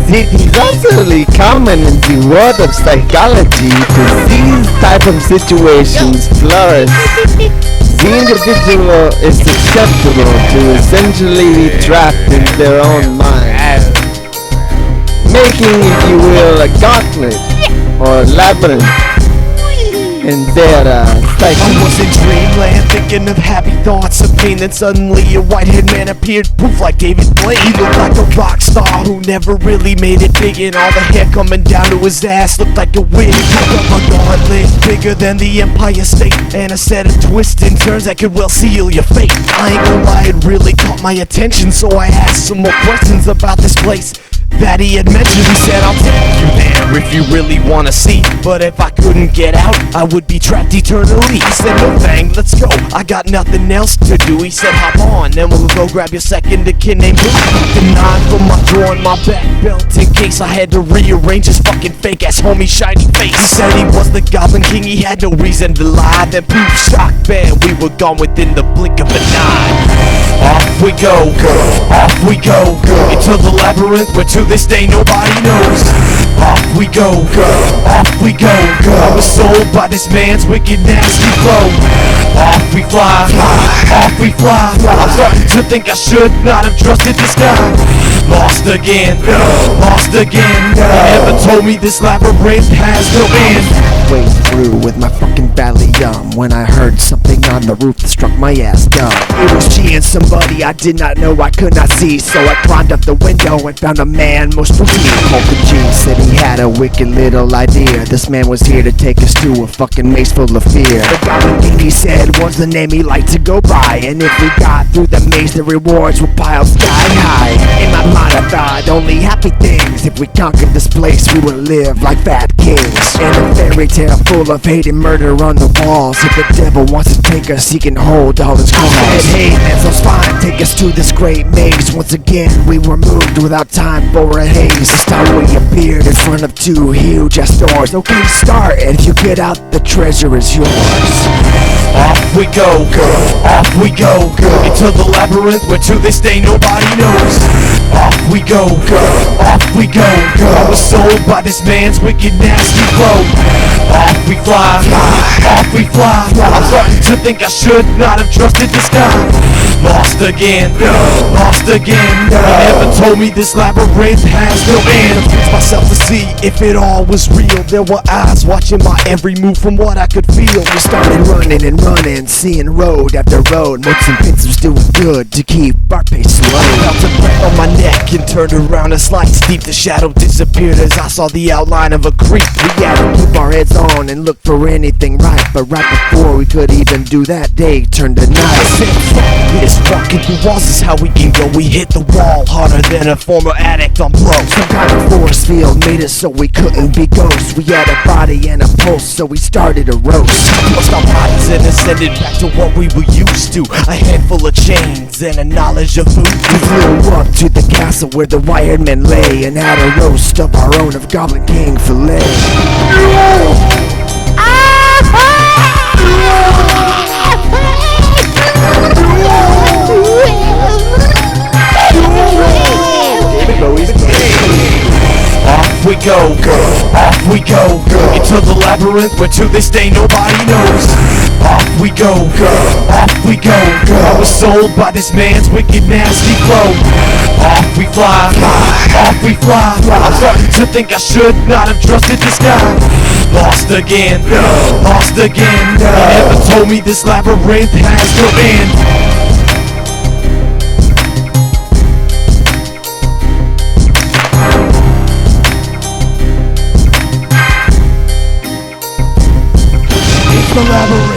It is absolutely common in the world of psychology to these type of situations flourish. The individual is susceptible to essentially be trapped in their own mind, making, if you will, a gauntlet or labyrinth in their psyche. I was in dreamland thinking of happy thoughts of pain. Then suddenly a white-haired man appeared, poof, like David Blaine. He looked like a rock star who never really made it big, and all the hair coming down to his ass looked like a wig. Held up a gauntlet bigger than the Empire State, and a set of twists and turns that could well seal your fate. I ain't gonna lie, it really caught my attention, so I asked some more questions about this place that he had mentioned. He said, I'll take you there if you really wanna see, but if I couldn't get out, I would be trapped eternally. He said, no thing, let's go, I got nothing else to do. He said, hop on, then we'll go grab your second kid named Blue. The 9 from my drawer and my back belt in case I had to rearrange his fucking fake ass homie shiny face. He said he was the Goblin King, he had no reason to lie. Then poof, shock, bam, we were gone within the blink of an eye. Off we go, off we go, into the labyrinth where to this day nobody knows. Off we go, off we go, I was sold by this man's wicked nasty flow. Off we fly, off we fly, I'm starting to think I should not have trusted this guy. Lost again, lost again, he never told me this labyrinth has no end. Way through with my fucking belly when I heard something on the roof that struck my ass dumb. It was G and somebody I did not know, I could not see, so I climbed up the window and found a man most spooky. Polta-g said he had a wicked little idea. This man was here to take us to a fucking maze full of fear. The Goblin King, he said, was the name he liked to go by, and if we got through the maze, the rewards were piled sky high. In my mind I thought only happy things. If we conquered this place, we would live like fat kings. And a fairy tale full of hate and murder on the walls. If the devil wants to take us, he can hold all his claws. Hey man, so fine, take us to this great maze. Once again, we were moved without time for a haze. This time we appeared in front of 2 huge ass doors. Okay, start, and if you get out, the treasure is yours. Off we go, off we go, into the labyrinth where to this day nobody knows. Off we go, off we go, I was sold by this man's wicked nasty flow. Off we fly, off we fly, I'm starting to think I should not have trusted this guy. Lost again, lost again, he never told me this labyrinth has no end. I forced myself to see if it all was real. There were eyes watching my every move from what I could feel. We started running and running, seeing road after road. Mooks and Pits was doing good to keep our pace slow. I felt a breath on my neck and turned around a slight steep. The shadow disappeared as I saw the outline of a creep. We had to keep our heads on and look for anything right, but right before we could even do that, day turned to night. I said, fuck this, walking through walls is how we can go. We hit the wall harder than a former addict on blow. Some kind of force field made it so we couldn't be ghosts. We had a body and a pulse, so we started a roast. Lost our bodies and ascended back to what we were used to. A handful of chains and a knowledge of food. We flew up to the castle where the wired men lay, and had a roast of our own of Goblin King filet. Off we go, off we go, into the labyrinth where to this day nobody knows. Off we go, off we go, I was sold by this man's wicked nasty flow. Off we fly, off we fly, I'm starting to think I should not have trusted this guy. Lost again, lost again, he never told me this labyrinth has no end. The labyrinth.